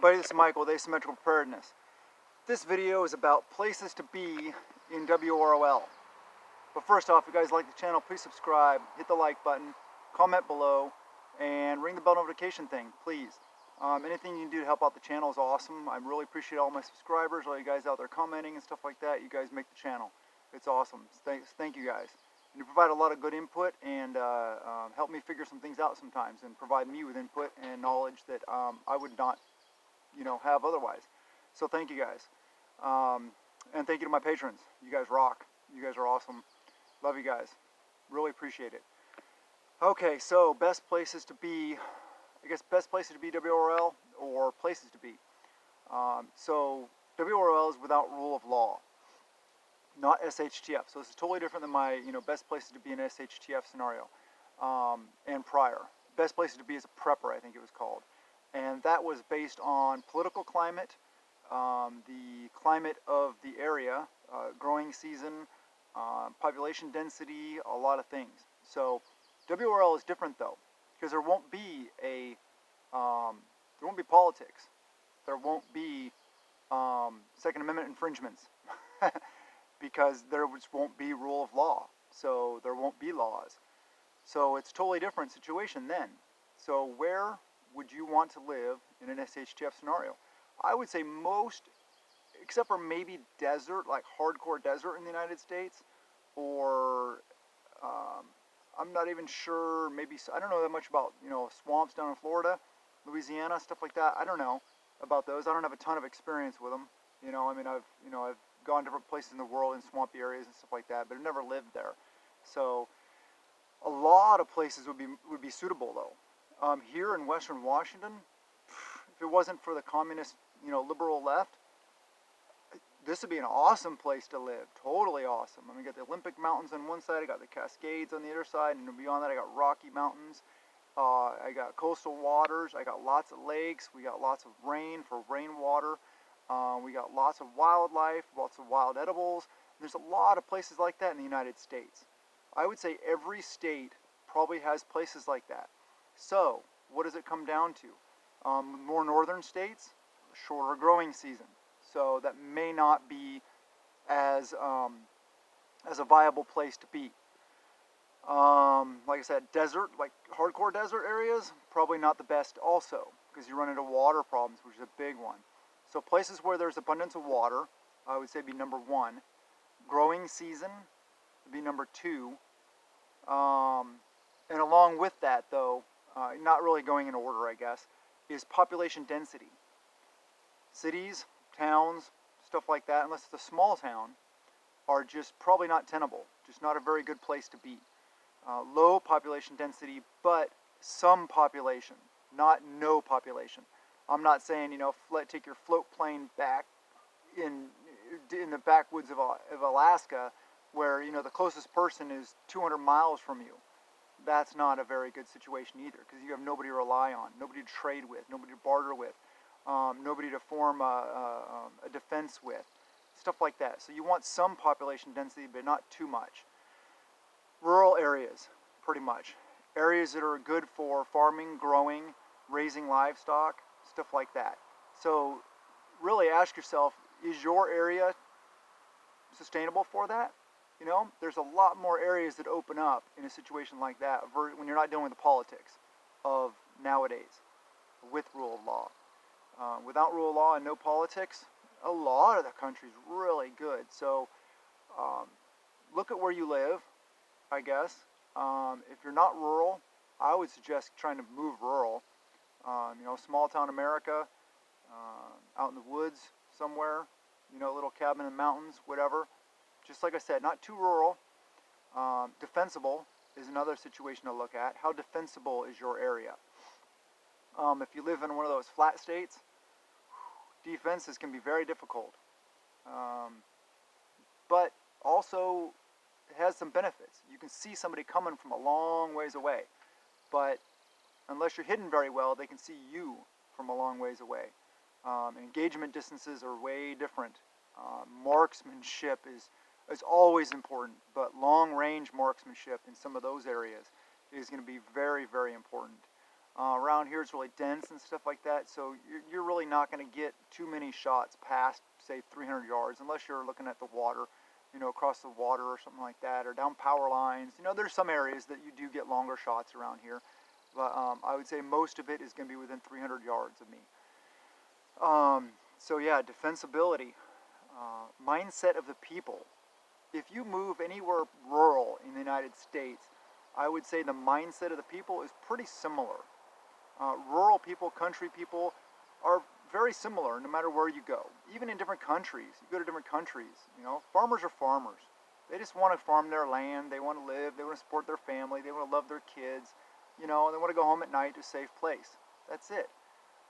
everybody, this is Michael with Asymmetrical Preparedness. This video is about places to be in WROL. But first off, if you guys like the channel, please subscribe, hit the like button, comment below, and ring the bell notification thing, please. Anything you can do to help out the channel is awesome. I really appreciate all my subscribers, all you guys out there commenting and stuff like that. You guys make the channel. It's awesome. Thank you guys. And you provide a lot of good input and help me figure some things out sometimes and provide me with input and knowledge that I would not have otherwise. So thank you guys. And thank you to my patrons. You guys rock. You guys are awesome. Love you guys. Really appreciate it. Okay, so best places to be, I guess best places to be WRL or places to be. So WRL is without rule of law, not SHTF. So this is totally different than my best places to be in SHTF scenario and prior. Best places to be as a prepper, I think it was called. And that was based on political climate, the climate of the area, growing season, population density, a lot of things. So WRL is different though, because there won't be politics. There won't be Second Amendment infringements because there just won't be rule of law. So there won't be laws. So it's a totally different situation then. So where would you want to live in an SHTF scenario? I would say most, except for maybe desert, like hardcore desert in the United States, or I'm not even sure, maybe, I don't know that much about, swamps down in Florida, Louisiana, stuff like that. I don't know about those. I don't have a ton of experience with them. I've gone to different places in the world in swampy areas and stuff like that, but I've never lived there. So a lot of places would be suitable though. Here in Western Washington, if it wasn't for the communist, liberal left, this would be an awesome place to live. Totally awesome. I mean, you got the Olympic Mountains on one side, I got the Cascades on the other side, and beyond that I got Rocky Mountains. I got coastal waters, I got lots of lakes, we got lots of rain for rainwater, we got lots of wildlife, lots of wild edibles. There's a lot of places like that in the United States. I would say every state probably has places like that. So, what does it come down to? More northern states, shorter growing season. So that may not be as a viable place to be. Like I said, desert, like hardcore desert areas, probably not the best also, because you run into water problems, which is a big one. So places where there's abundance of water, I would say be number one. Growing season would be number two. And along with that though, not really going in order, I guess, is population density. Cities, towns, stuff like that, unless it's a small town, are just probably not tenable. Just not a very good place to be. Low population density, but some population, not no population. I'm not saying, take your float plane back in the backwoods of Alaska, where, the closest person is 200 miles from you. That's not a very good situation either, because you have nobody to rely on, nobody to trade with, nobody to barter with, nobody to form a defense with, stuff like that. So you want some population density, but not too much. Rural areas, pretty much. Areas that are good for farming, growing, raising livestock, stuff like that. So really ask yourself, is your area sustainable for that? There's a lot more areas that open up in a situation like that when you're not dealing with the politics of nowadays with rule of law. Without rule of law and no politics, a lot of the country's really good. So look at where you live, I guess. If you're not rural, I would suggest trying to move rural. Small town America, out in the woods somewhere, little cabin in the mountains, whatever. Just like I said, not too rural. Defensible is another situation to look at. How defensible is your area? If you live in one of those flat states, defenses can be very difficult. But also, it has some benefits. You can see somebody coming from a long ways away. But unless you're hidden very well, they can see you from a long ways away. Engagement distances are way different. Marksmanship is always important, but long-range marksmanship in some of those areas is going to be very, very important. Around here it's really dense and stuff like that, so you're really not going to get too many shots past, say, 300 yards, unless you're looking at the water, across the water or something like that, or down power lines. There's some areas that you do get longer shots around here, but I would say most of it is going to be within 300 yards of me. So yeah, defensibility, mindset of the people. If you move anywhere rural in the United States, I would say the mindset of the people is pretty similar. Rural people, country people are very similar no matter where you go. Even in different countries, you go to different countries, farmers are farmers. They just want to farm their land, they want to live, they want to support their family, they want to love their kids, and they want to go home at night to a safe place. That's it.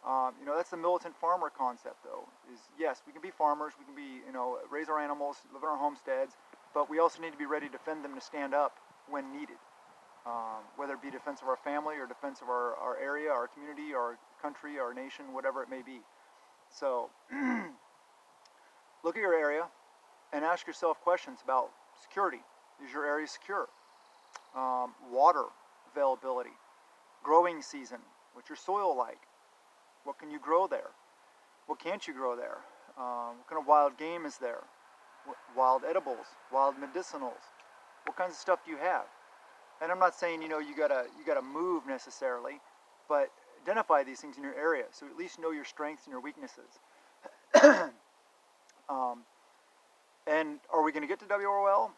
That's the militant farmer concept, though, is yes, we can be farmers, we can be, raise our animals, live in our homesteads, but we also need to be ready to defend them, to stand up when needed. Whether it be defense of our family or defense of our area, our community, our country, our nation, whatever it may be. So, look at your area and ask yourself questions about security. Is your area secure? Water availability, growing season, what's your soil like? What can you grow there? What can't you grow there? What kind of wild game is there? Wild edibles, wild medicinals. What kinds of stuff do you have? And I'm not saying you gotta move necessarily, but identify these things in your area so at least know your strengths and your weaknesses. And are we going to get to WROL?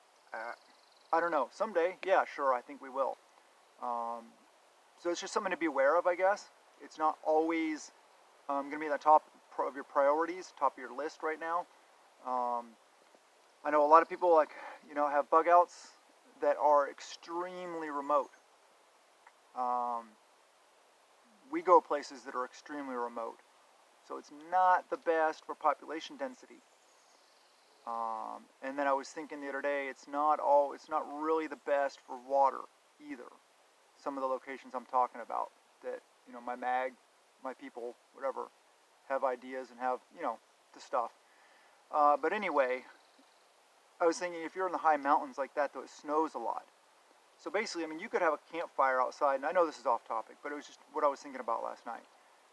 I don't know. Someday, yeah, sure, I think we will. So it's just something to be aware of, I guess. It's not always going to be at the top of your priorities, top of your list right now. I know a lot of people have bug outs that are extremely remote. We go places that are extremely remote, so it's not the best for population density. And then I was thinking the other day, it's not really the best for water either. Some of the locations I'm talking about that my people, whatever, have ideas and have the stuff. But anyway, I was thinking if you're in the high mountains like that, though, it snows a lot. So basically, you could have a campfire outside, and I know this is off topic, but it was just what I was thinking about last night.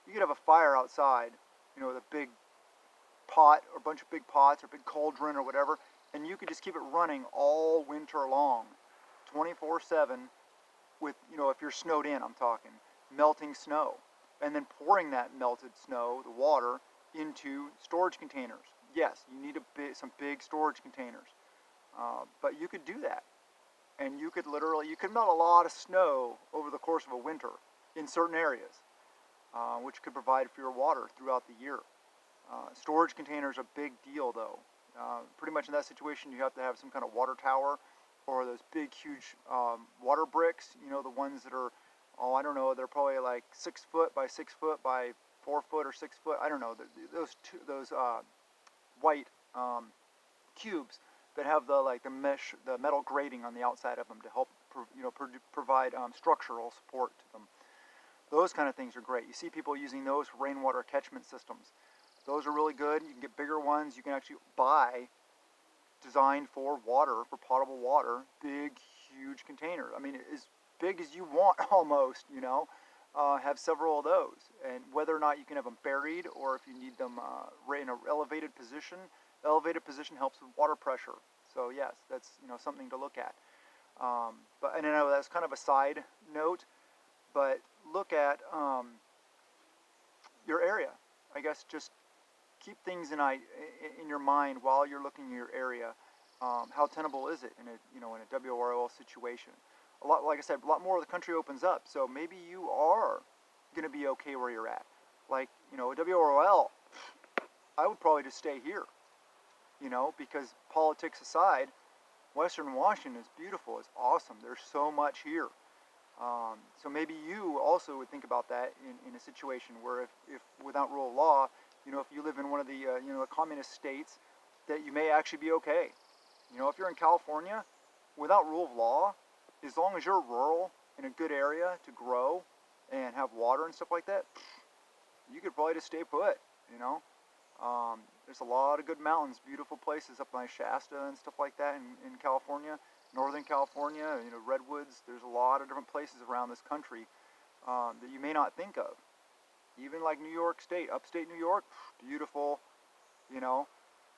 You could have a fire outside, with a big pot or a bunch of big pots or big cauldron or whatever, and you could just keep it running all winter long, 24/7, with, if you're snowed in, I'm talking, melting snow, and then pouring that melted snow, the water, into storage containers. Yes, you need some big storage containers, but you could do that. And you could melt a lot of snow over the course of a winter in certain areas, which could provide for your water throughout the year. Storage containers are a big deal, though. Pretty much in that situation, you have to have some kind of water tower, or those big, huge water bricks. The ones that are, I don't know, they're probably like 6 foot by 6 foot by 4 foot or 6 foot. I don't know. Those white cubes that have the metal grating on the outside of them to help provide structural support to them. Those kind of things are great. You see people using those for rainwater catchment systems. Those are really good. You can get bigger ones. You can actually buy designed for water, for potable water, big, huge container. As big as you want almost, have several of those. And whether or not you can have them buried or if you need them in an elevated position, elevated position helps with water pressure. So yes, that's something to look at. But and I know that's kind of a side note, but look at your area. I guess just keep things in your mind while you're looking at your area. How tenable is it in a WROL situation? Like I said, a lot more of the country opens up, so maybe you are going to be okay where you're at. Like a WROL, I would probably just stay here. Because politics aside, Western Washington is beautiful. It's awesome. There's so much here. So maybe you also would think about that in a situation where if without rule of law, if you live in one of the the communist states, that you may actually be okay. If you're in California, without rule of law, as long as you're rural in a good area to grow and have water and stuff like that, you could probably just stay put. There's a lot of good mountains, beautiful places up by Shasta and stuff like that in California, Northern California, redwoods. There's a lot of different places around this country that you may not think of. Even like New York State, upstate New York, beautiful, you know.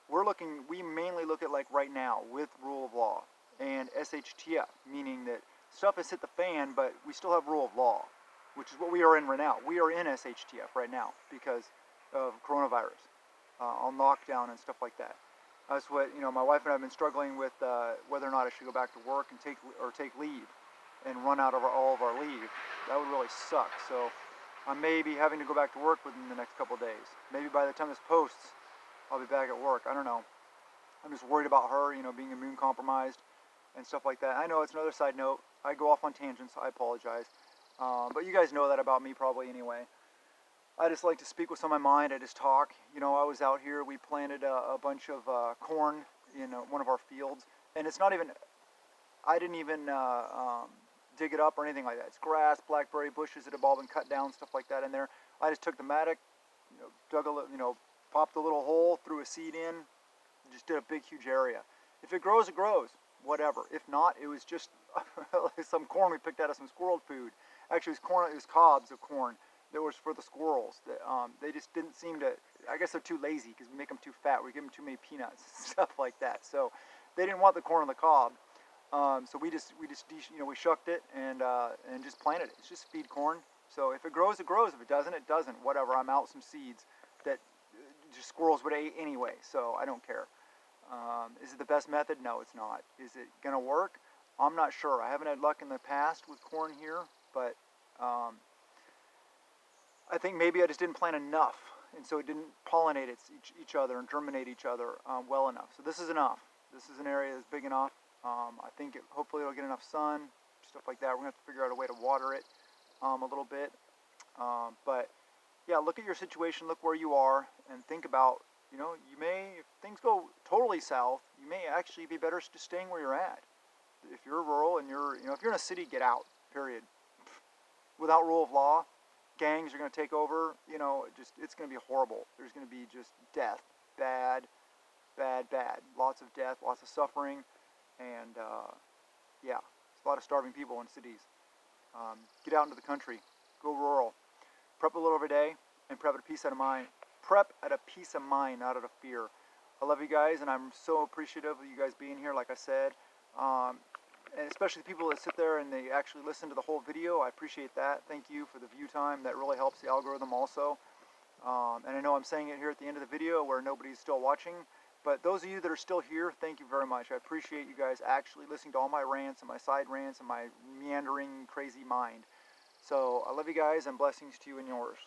We mainly look at like right now with rule of law and SHTF, meaning that stuff has hit the fan, but we still have rule of law, which is what we are in right now. We are in SHTF right now because of coronavirus, on lockdown and stuff like that. That's what, my wife and I have been struggling with, whether or not I should go back to work and take leave and run out of all of our leave. That would really suck. So I may be having to go back to work within the next couple of days. Maybe by the time this posts, I'll be back at work. I don't know. I'm just worried about her, being immune compromised and stuff like that. I know it's another side note. I go off on tangents. I apologize. But you guys know that about me probably anyway. I just like to speak what's on my mind. I just talk. I was out here. We planted a bunch of corn in one of our fields. And it's not even, I didn't even dig it up or anything like that. It's grass, blackberry bushes that have all been cut down, stuff like that in there. I just took the mattock, dug a, popped a little hole, threw a seed in, just did a big, huge area. If it grows, it grows. Whatever. If not, it was just some corn we picked out of some squirrel food. Actually, it was cobs of corn that was for the squirrels. That they just didn't seem to. I guess they're too lazy because we make them too fat. We give them too many peanuts, stuff like that. So they didn't want the corn on the cob. So we shucked it and just planted it. It's just feed corn. So if it grows, it grows. If it doesn't, it doesn't. Whatever. I'm out some seeds that just squirrels would eat anyway. So I don't care. Is it the best method? No, it's not. Is it gonna work? I'm not sure. I haven't had luck in the past with corn here, but I think maybe I just didn't plant enough, and so it didn't pollinate each other and germinate each other well enough. So this is enough. This is an area that's big enough. I think hopefully it'll get enough sun, stuff like that. We're gonna have to figure out a way to water it a little bit. But yeah, look at your situation, look where you are, and think about, you may, if things go totally south, you may actually be better just staying where you're at. If you're rural and if you're in a city, get out, period. Without rule of law, gangs are going to take over, it's going to be horrible. There's going to be just death, bad, bad, bad. Lots of death, lots of suffering, and yeah, there's a lot of starving people in cities. Get out into the country, go rural. Prep a little every day, and prep at a peace of mind. Prep at a peace of mind, not out of fear. I love you guys, and I'm so appreciative of you guys being here, like I said. And especially the people that sit there and they actually listen to the whole video. I appreciate that. Thank you for the view time. That really helps the algorithm also. And I know I'm saying it here at the end of the video where nobody's still watching. But those of you that are still here, thank you very much. I appreciate you guys actually listening to all my rants and my side rants and my meandering, crazy mind. So I love you guys, and blessings to you and yours.